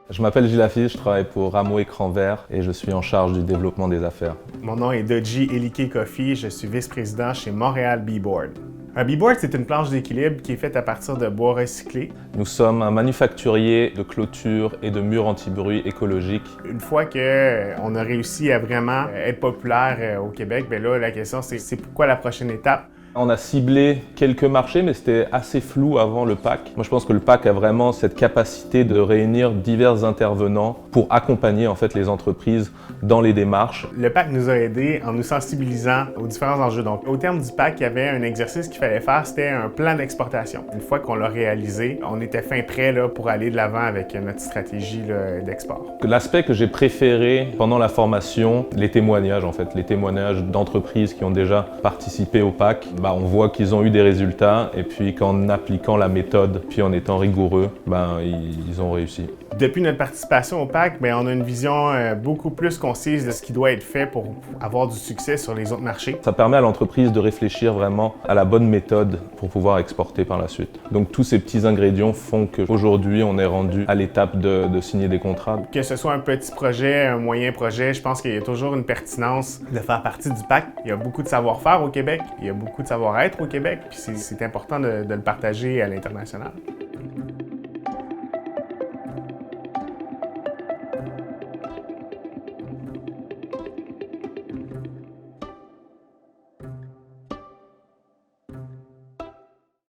Je m'appelle Gilles Laffiche, je travaille pour Rameau Écran Vert et je suis en charge du développement des affaires. Mon nom est Dodji Elike Kofi, je suis vice-président chez Montréal B-Board. Un B-Board, c'est une planche d'équilibre qui est faite à partir de bois recyclé. Nous sommes un manufacturier de clôtures et de murs anti-bruit écologiques. Une fois qu'on a réussi à vraiment être populaire au Québec, bien là, la question c'est pourquoi la prochaine étape? On a ciblé quelques marchés, mais c'était assez flou avant le PAC. Moi, je pense que le PAC a vraiment cette capacité de réunir divers intervenants pour accompagner en fait les entreprises dans les démarches. Le PAC nous a aidés en nous sensibilisant aux différents enjeux. Donc, au terme du PAC, il y avait un exercice qu'il fallait faire, c'était un plan d'exportation. Une fois qu'on l'a réalisé, on était fin prêt là, pour aller de l'avant avec notre stratégie d'export. L'aspect que j'ai préféré pendant la formation, les témoignages en fait, les témoignages d'entreprises qui ont déjà participé au PAC. On voit qu'ils ont eu des résultats et puis qu'en appliquant la méthode, puis en étant rigoureux, ils ont réussi. Depuis notre participation au PAC, on a une vision beaucoup plus concise de ce qui doit être fait pour avoir du succès sur les autres marchés. Ça permet à l'entreprise de réfléchir vraiment à la bonne méthode pour pouvoir exporter par la suite. Donc tous ces petits ingrédients font qu'aujourd'hui, on est rendu à l'étape de signer des contrats. Que ce soit un petit projet, un moyen projet, je pense qu'il y a toujours une pertinence de faire partie du PAC. Il y a beaucoup de savoir-faire au Québec, il y a beaucoup de savoir-être au Québec, puis c'est important de le partager à l'international.